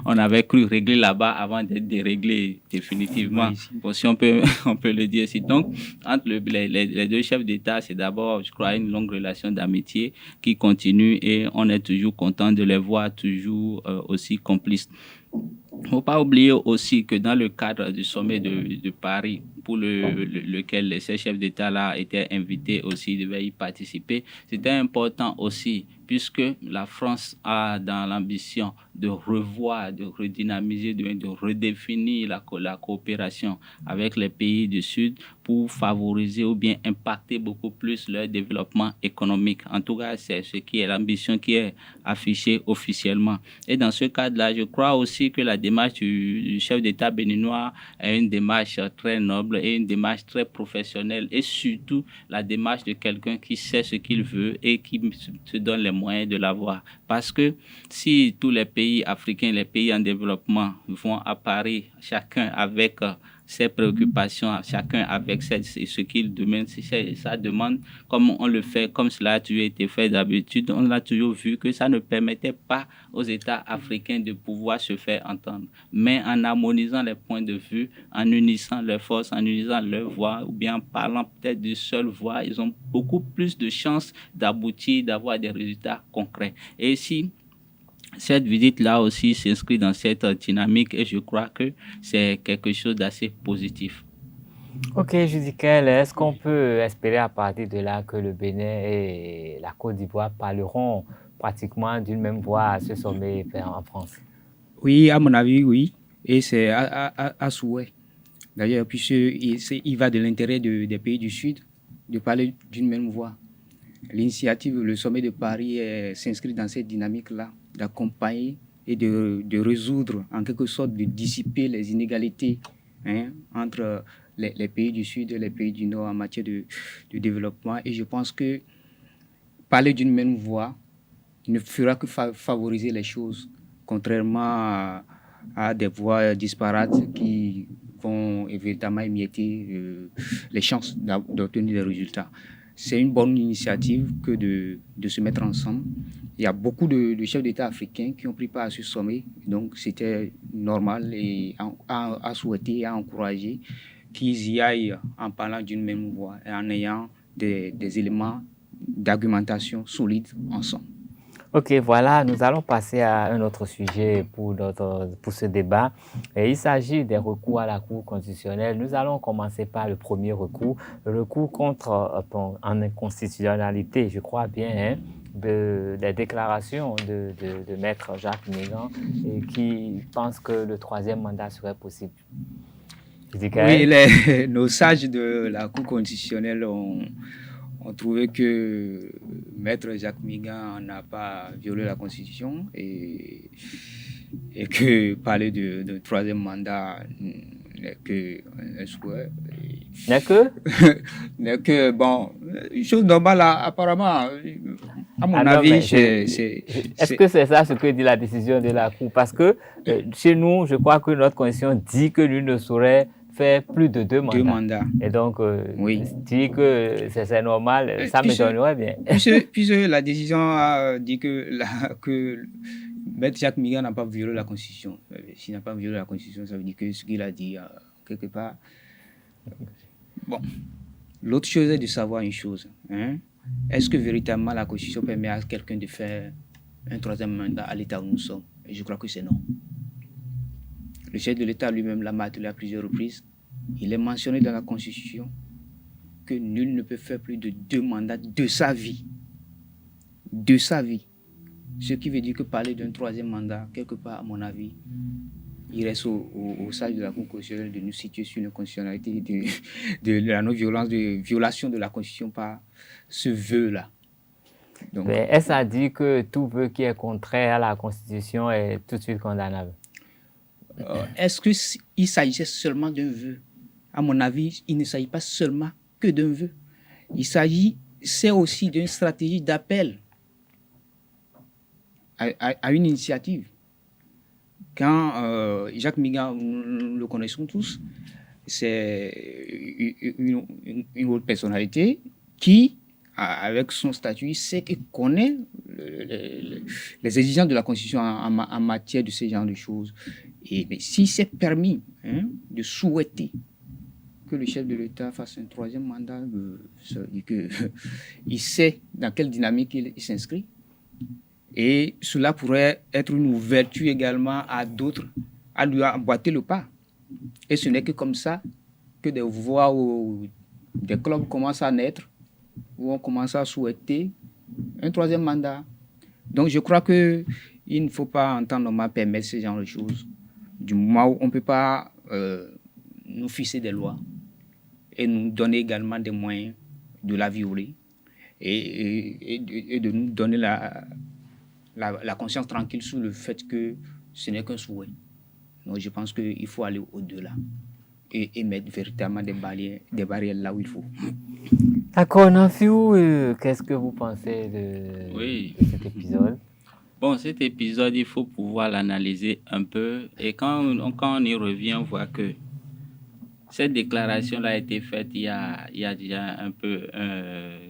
on avait cru régler là-bas avant d'être déréglé définitivement. Bon, si on peut le dire aussi. Donc, entre les deux chefs d'État, c'est d'abord, je crois, une longue relation d'amitié qui continue et on est toujours content de les voir toujours aussi complices. Il ne faut pas oublier aussi que dans le cadre du sommet de Paris, pour lequel ces chefs d'État-là étaient invités aussi, devaient y participer, c'était important aussi, puisque la France a dans l'ambition de revoir, de redynamiser, de redéfinir la coopération avec les pays du Sud pour favoriser ou bien impacter beaucoup plus leur développement économique. En tout cas, c'est ce qui est l'ambition qui est affichée officiellement. Et dans ce cadre-là, je crois aussi que la démarche du chef d'État béninois est une démarche très noble et une démarche très professionnelle et surtout la démarche de quelqu'un qui sait ce qu'il veut et qui se donne les moyens de l'avoir. Parce que si tous les pays africains, les pays en développement vont à Paris, chacun avec ses préoccupations, chacun avec ce qu'il demande, ça demande, comme on le fait, comme cela a toujours été fait d'habitude, on a toujours vu que ça ne permettait pas aux États africains de pouvoir se faire entendre. Mais en harmonisant les points de vue, en unissant leurs forces, en unissant leurs voix, ou bien en parlant peut-être d'une seule voix, ils ont beaucoup plus de chances d'aboutir, d'avoir des résultats concrets. Et si cette visite-là aussi s'inscrit dans cette dynamique et je crois que c'est quelque chose d'assez positif. Ok, Judicaël, est-ce qu'on peut espérer à partir de là que le Bénin et la Côte d'Ivoire parleront pratiquement d'une même voix à ce sommet en France? Oui, à mon avis, oui. Et c'est à souhait. D'ailleurs, puisqu'il va de l'intérêt des pays du Sud de parler d'une même voix. L'initiative, le sommet de Paris s'inscrit dans cette dynamique-là, d'accompagner et de résoudre, en quelque sorte, de dissiper les inégalités entre les pays du Sud et les pays du Nord en matière de développement. Et je pense que parler d'une même voix ne fera que favoriser les choses, contrairement à des voix disparates qui vont véritablement émietter les chances d'obtenir des résultats. C'est une bonne initiative que de se mettre ensemble. Il y a beaucoup de chefs d'État africains qui ont pris part à ce sommet, donc c'était normal et à souhaiter et à encourager qu'ils y aillent en parlant d'une même voix et en ayant des éléments d'argumentation solides ensemble. Ok, voilà, nous allons passer à un autre sujet pour ce débat. Et il s'agit des recours à la Cour constitutionnelle. Nous allons commencer par le premier recours, le recours contre en inconstitutionnalité, je crois bien, des déclarations de Maître Jacques Mégan qui pense que le troisième mandat serait possible. Oui, nos sages de la Cour constitutionnelle ont trouvé que Maître Jacques Mégan n'a pas violé la Constitution et que parler de troisième mandat n'est qu'un souhait. N'est que, bon, une chose normale, apparemment, à mon avis, est-ce que c'est ça ce que dit la décision de la Cour? Parce que chez nous, je crois que notre Constitution dit que l'une ne saurait faire plus de deux mandats. Et donc, oui. Dire que c'est normal, ça m'étonnerait bien. Puisque la décision a dit que Maître Jacques Mégan n'a pas violé la Constitution. S'il n'a pas violé la Constitution, ça veut dire que ce qu'il a dit, quelque part... Bon. L'autre chose est de savoir une chose. Est-ce que véritablement la Constitution permet à quelqu'un de faire un troisième mandat à l'État où nous sommes? Et je crois que c'est non. Le chef de l'État lui-même l'a martelé à plusieurs reprises. Il est mentionné dans la Constitution que nul ne peut faire plus de 2 mandats de sa vie. De sa vie. Ce qui veut dire que parler d'un troisième mandat, quelque part, à mon avis, il reste au sage de la Cour constitutionnelle de nous situer sur une constitutionnalité de la non-violence, de violation de la Constitution par ce vœu-là. Est-ce à dire que tout vœu qui est contraire à la Constitution est tout de suite condamnable? Est-ce qu'il s'agissait seulement d'un vœu? À mon avis, il ne s'agit pas seulement que d'un vœu. C'est aussi d'une stratégie d'appel à une initiative. Quand Jacques Mégan, nous le connaissons tous, c'est une autre personnalité qui, avec son statut, sait qu'il connaît les exigences de la Constitution en matière de ce genre de choses. Mais s'il s'est permis de souhaiter que le chef de l'État fasse un troisième mandat, il sait dans quelle dynamique il s'inscrit. Et cela pourrait être une ouverture également à d'autres, à lui emboîter le pas. Et ce n'est que comme ça que des voix ou des clubs commencent à naître, où on commence à souhaiter un troisième mandat. Donc je crois qu'il ne faut pas en temps normal permettre ce genre de choses. Du moment où on ne peut pas nous fixer des lois et nous donner également des moyens de la violer et de nous donner la conscience tranquille sur le fait que ce n'est qu'un souhait. Donc je pense qu'il faut aller au-delà et mettre véritablement des barrières là où il faut. D'accord, Nafiou, qu'est-ce que vous pensez de cet épisode? Bon, cet épisode, il faut pouvoir l'analyser un peu. Et quand on y revient, on voit que cette déclaration-là a été faite il y a déjà un peu,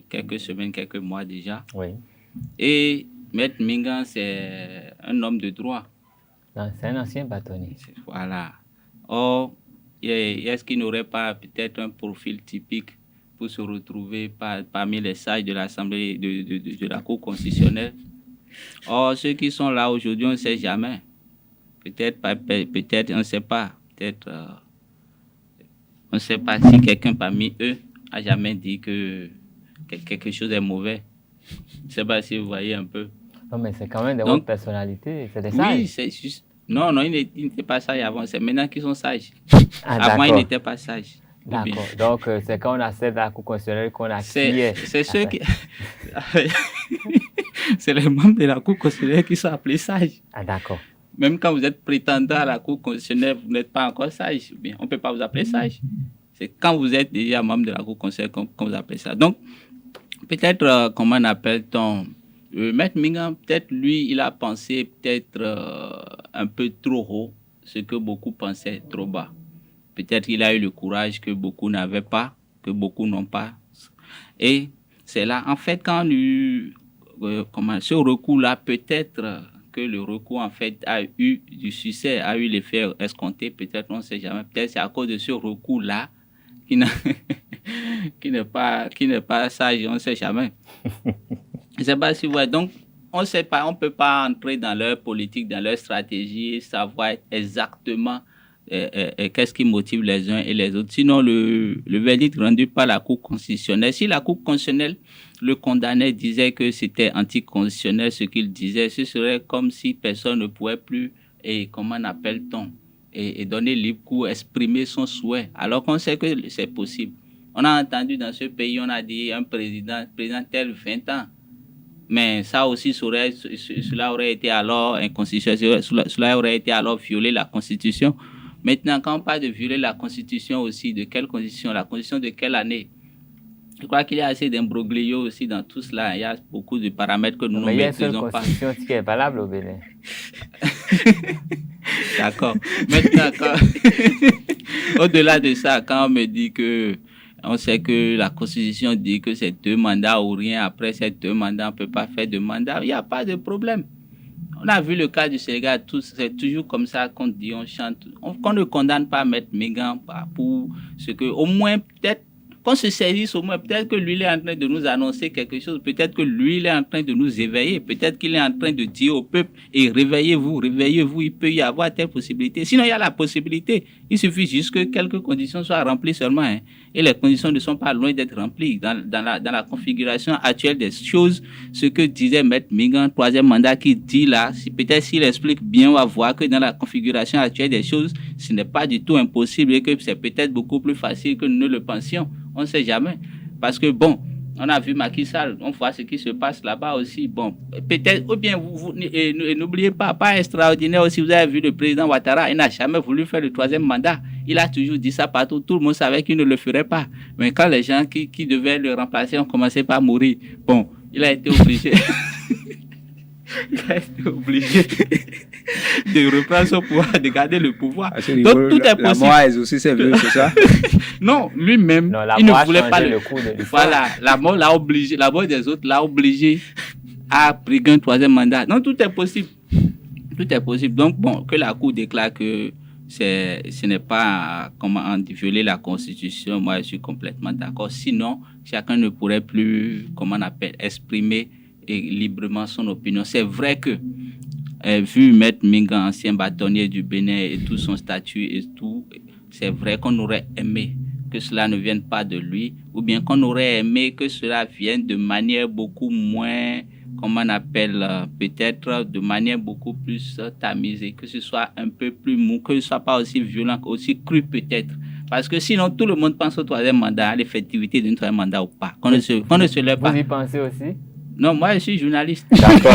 quelques semaines, quelques mois déjà. Oui. Et Maître Mégan, c'est un homme de droit. C'est un ancien bâtonnier. Voilà. Or, est-ce qu'il n'aurait pas peut-être un profil typique pour se retrouver parmi les sages de l'Assemblée de la Cour constitutionnelle? Or, ceux qui sont là aujourd'hui, on ne sait jamais. Peut-être, on ne sait pas. Peut-être, on ne sait pas si quelqu'un parmi eux a jamais dit que quelque chose est mauvais. Je ne sais pas si vous voyez un peu. Non, mais c'est quand même des hautes personnalités, c'est des sages. Oui, c'est juste... Non, il n'était pas sage avant, c'est maintenant qu'ils sont sages. Ah, avant, ils n'étaient pas sages. D'accord. Donc, c'est quand on accède à la Cour constitutionnelle qu'on a C'est ceux qui... C'est les membres de la Cour constitutionnelle qui sont appelés sages. Ah, d'accord. Même quand vous êtes prétendant à la Cour constitutionnelle, vous n'êtes pas encore sage. Bien, on ne peut pas vous appeler sage. C'est quand vous êtes déjà membre de la Cour constitutionnelle qu'on vous appelle ça. Donc, peut-être, comment on appelle-t-on, Maître Mingan, peut-être lui, il a pensé peut-être un peu trop haut, ce que beaucoup pensaient trop bas. Peut-être qu'il a eu le courage que beaucoup n'avaient pas, que beaucoup n'ont pas. Et c'est là, en fait, quand on eut ce recours-là, peut-être que le recours, en fait, a eu du succès, a eu l'effet escompté, peut-être, on ne sait jamais. Peut-être c'est à cause de ce recours-là qui n'est pas sage, on ne sait jamais. Je ne sais pas si vous voyez. Donc, on ne sait pas, on ne peut pas entrer dans leur politique, dans leur stratégie, savoir exactement qu'est-ce qui motive les uns et les autres. Sinon, le verdict rendu par la Cour constitutionnelle, si la Cour constitutionnelle le condamnait, disait que c'était anticonstitutionnel ce qu'il disait, ce serait comme si personne ne pouvait plus, et comment appelle-t-on, et donner libre cours, exprimer son souhait, alors qu'on sait que c'est possible. On a entendu dans ce pays, on a dit un président tel 20 ans. Mais ça aussi, cela aurait été alors inconstitutionnel, cela aurait été alors violer la Constitution. Maintenant, quand on parle de violer la Constitution aussi, de quelle Constitution? La Constitution de quelle année? Je crois qu'il y a assez d'imbroglio aussi dans tout cela. Il y a beaucoup de paramètres que nous ne maîtrisons pas. Mais il y a une seule Constitution qui est valable au Bénin. D'accord. Maintenant, au-delà de ça, quand on me dit que on sait que la Constitution dit que c'est 2 mandats ou rien. Après ces 2 mandats, on ne peut pas faire de mandat. Il n'y a pas de problème. On a vu le cas du Sénégal, c'est toujours comme ça qu'on dit, on chante. Qu'on ne condamne pas Maître Mingan pour ce que, au moins, peut-être, qu'on se saisisse au moins, peut-être que lui, il est en train de nous annoncer quelque chose, peut-être que lui, il est en train de nous éveiller, peut-être qu'il est en train de dire au peuple, et réveillez-vous, il peut y avoir telle possibilité. Sinon, il y a la possibilité, il suffit juste que quelques conditions soient remplies seulement, hein. Et les conditions ne sont pas loin d'être remplies. Dans la configuration actuelle des choses, ce que disait Maître Mingan, 3e mandat, qui dit là, peut-être s'il explique bien, on va voir que dans la configuration actuelle des choses, ce n'est pas du tout impossible et que c'est peut-être beaucoup plus facile que nous ne le pensions. On ne sait jamais. Parce que, bon, on a vu Macky Sall, on voit ce qui se passe là-bas aussi. Bon, peut-être, ou bien, n'oubliez pas extraordinaire aussi, vous avez vu le président Ouattara, il n'a jamais voulu faire le 3e mandat. Il a toujours dit ça partout. Tout le monde savait qu'il ne le ferait pas. Mais quand les gens qui devaient le remplacer ont commencé par mourir, bon, il a été obligé. Il a été obligé de reprendre son pouvoir, de garder le pouvoir. Donc, tout est possible. La mort aussi, c'est vrai, c'est ça? Non, lui-même, non, il ne voulait pas le coup de l'histoire. Voilà, la mort l'a obligé, la mort des autres l'a obligé à briguer un 3e mandat. Non, tout est possible. Tout est possible. Donc, bon, que la Cour déclare que ce n'est pas comment violer la Constitution, moi je suis complètement d'accord. Sinon, chacun ne pourrait plus, comment on appelle, exprimer librement son opinion. C'est vrai que, vu Maître Mingan, ancien bâtonnier du Bénin et tout son statut et tout, c'est vrai qu'on aurait aimé que cela ne vienne pas de lui, ou bien qu'on aurait aimé que cela vienne de manière beaucoup moins, comment on appelle, peut-être de manière beaucoup plus tamisée, que ce soit un peu plus mou, que ce soit pas aussi violent, aussi cru peut-être. Parce que sinon, tout le monde pense au 3e mandat, à l'effectivité d'un 3e mandat ou pas. Qu'on ne se lève pas. Vous y pensez aussi? Non, moi je suis journaliste. D'accord.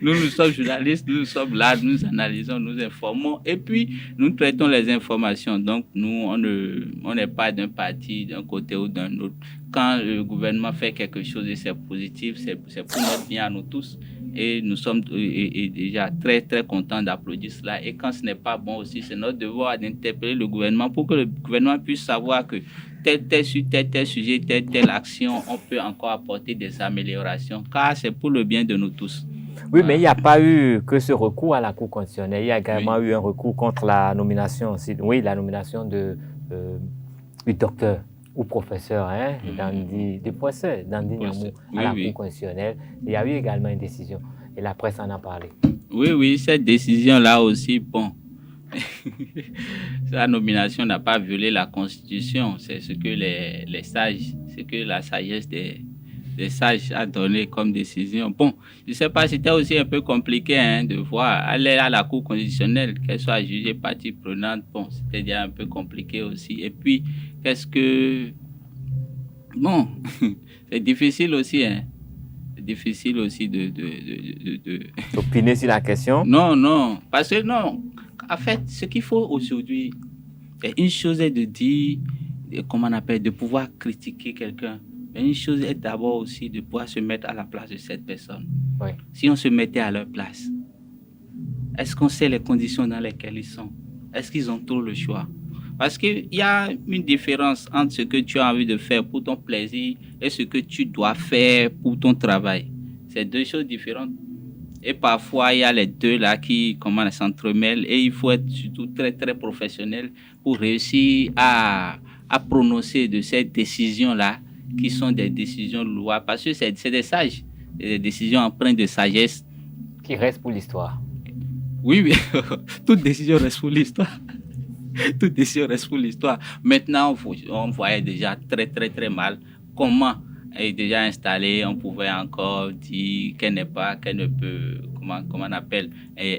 Nous sommes journalistes, nous sommes là, nous analysons, nous informons et puis nous traitons les informations. Donc nous, on n'est pas d'un parti, d'un côté ou d'un autre. Quand le gouvernement fait quelque chose et c'est positif, c'est pour notre bien à nous tous. Et nous sommes déjà très très contents d'applaudir cela. Et quand ce n'est pas bon aussi, c'est notre devoir d'interpeller le gouvernement pour que le gouvernement puisse savoir que tel sujet, telle action, on peut encore apporter des améliorations, car c'est pour le bien de nous tous. Oui, mais il n'y a pas eu que ce recours à la Cour constitutionnelle. Il y a également eu un recours contre la nomination aussi. Oui, la nomination du docteur ou professeur, professeur Dandy Niamou à la Cour constitutionnelle. Il y a eu également une décision et la presse en a parlé. Oui, cette décision-là aussi, bon, sa nomination n'a pas violé la Constitution. C'est ce que les sages, c'est que la sagesse des sages à donner comme décision. Bon, je ne sais pas, c'était aussi un peu compliqué de voir aller à la Cour constitutionnelle, qu'elle soit jugée partie prenante. Bon, c'était déjà un peu compliqué aussi. Et puis, bon, c'est difficile aussi, C'est difficile aussi d'opiner sur la question. Non, parce que non. En fait, ce qu'il faut aujourd'hui, une chose est de dire, comment on appelle, de pouvoir critiquer quelqu'un. Mais une chose est d'abord aussi de pouvoir se mettre à la place de cette personne. Oui. Si on se mettait à leur place, est-ce qu'on sait les conditions dans lesquelles ils sont? Est-ce qu'ils ont tout le choix? Parce qu'il y a une différence entre ce que tu as envie de faire pour ton plaisir et ce que tu dois faire pour ton travail. C'est deux choses différentes. Et parfois, il y a les deux là qui s'entremêlent et il faut être surtout très, très professionnel pour réussir à prononcer de ces décisions-là qui sont des décisions louables. Parce que c'est des sages, des décisions empreintes de sagesse. Qui restent pour l'histoire. Oui, oui. Toute décision reste pour l'histoire. Toute décision reste pour l'histoire. Maintenant, on voyait déjà très, très, très mal comment elle est déjà installée. On pouvait encore dire qu'elle ne peut, comment on appelle,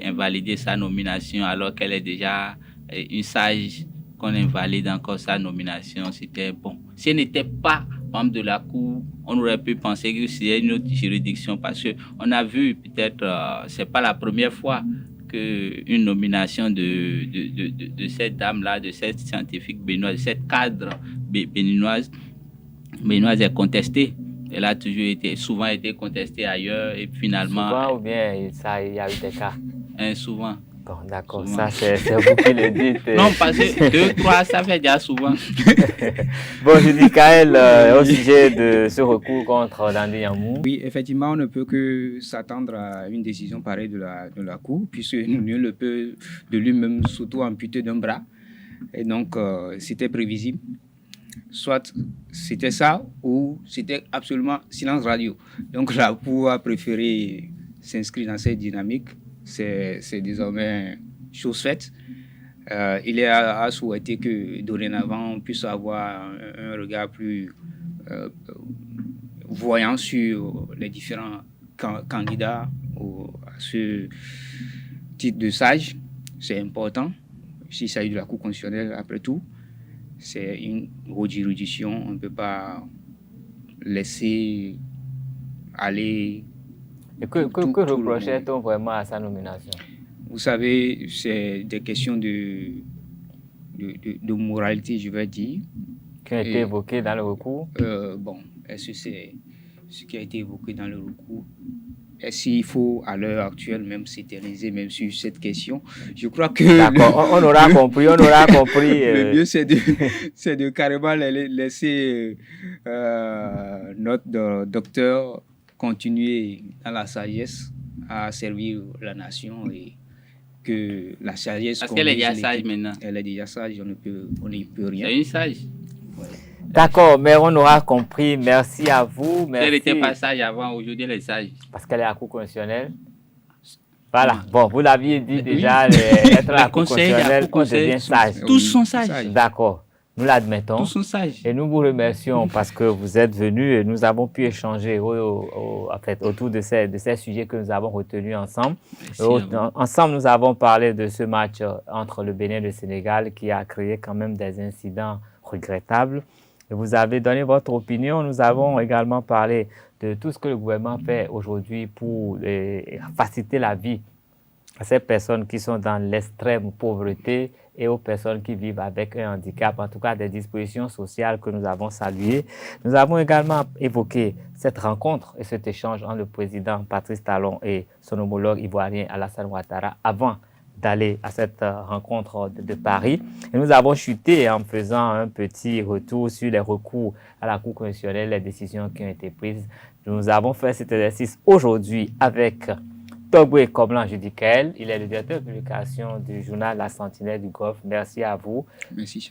invalider sa nomination alors qu'elle est déjà une sage, qu'on invalide encore sa nomination. C'était bon. Si elle n'était pas membre de la Cour, on aurait pu penser que c'était une autre juridiction parce qu'on a vu peut-être, c'est pas la première fois une nomination de cette dame-là, de cette scientifique béninoise, de cette cadre béninoise est contestée. Elle a souvent été contestée ailleurs et finalement... Souvent ou bien il y a eu des cas? Souvent. Bon, d'accord, souvent. Ça c'est vous qui le dites. Non, parce que 2, 3, ça fait déjà souvent. Bon, Judy Kael, au sujet de ce recours contre Dandé Yamou. Oui, effectivement, on ne peut que s'attendre à une décision pareille de la Cour, puisque nul ne peut de lui-même s'auto-amputer d'un bras. Et donc, c'était prévisible. Soit c'était ça, ou c'était absolument silence radio. Donc, la Cour a préféré s'inscrire dans cette dynamique. C'est désormais chose faite. Il est à souhaiter que dorénavant on puisse avoir un regard plus voyant sur les différents candidats à ce titre de sage. C'est important. S'il s'agit de la Cour constitutionnelle, après tout, c'est une haute juridiction. On ne peut pas laisser aller. Et que reprochait-on vraiment à sa nomination? Vous savez, c'est des questions de moralité, je vais dire. Qui ont été évoquées dans le recours? Bon, est-ce que c'est ce qui a été évoqué dans le recours? Est-ce qu'il faut, à l'heure actuelle, même s'éterniser même sur cette question? Je crois que... D'accord, on aura compris. Le mieux, c'est de carrément laisser notre docteur continuer dans la sagesse à servir la nation et que la sagesse... Parce qu'elle est déjà sage maintenant. Elle est déjà sage, on n'y peut rien. C'est une sage. Ouais. D'accord, mais on aura compris. Merci à vous. Merci. Elle n'était pas sage avant, aujourd'hui elle est sage. Parce qu'elle est à la Cour constitutionnelle. Voilà. Bon, vous l'aviez dit déjà, être à la Cour constitutionnelle, on devient sage. Tous sont sages. D'accord. Nous l'admettons. Tous sont sages. Et nous vous remercions parce que vous êtes venus et nous avons pu échanger en fait, autour de ces sujets que nous avons retenus ensemble. Ensemble, nous avons parlé de ce match entre le Bénin et le Sénégal qui a créé quand même des incidents regrettables. Et vous avez donné votre opinion. Nous avons également parlé de tout ce que le gouvernement fait aujourd'hui pour faciliter la vie à ces personnes qui sont dans l'extrême pauvreté et aux personnes qui vivent avec un handicap, en tout cas des dispositions sociales que nous avons saluées. Nous avons également évoqué cette rencontre et cet échange entre le président Patrice Talon et son homologue ivoirien Alassane Ouattara avant d'aller à cette rencontre de Paris. Et nous avons chuté en faisant un petit retour sur les recours à la Cour constitutionnelle, les décisions qui ont été prises. Nous avons fait cet exercice aujourd'hui avec Togwe Koblan Judy Kael. Il est le directeur de publication du journal La Sentinelle du Golfe. Merci à vous.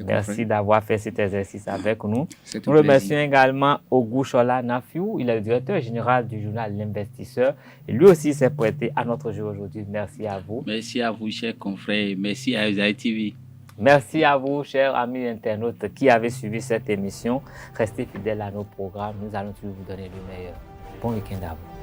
Merci d'avoir fait cet exercice avec nous. Nous remercions également Ogou Shola Nafiou. Il est le directeur général du journal L'Investisseur. Et lui aussi s'est prêté à notre jeu aujourd'hui. Merci à vous. Merci à vous, chers confrères. Merci à Usaï TV. Merci à vous, chers amis internautes qui avez suivi cette émission. Restez fidèles à nos programmes. Nous allons toujours vous donner le meilleur. Bon week-end à vous.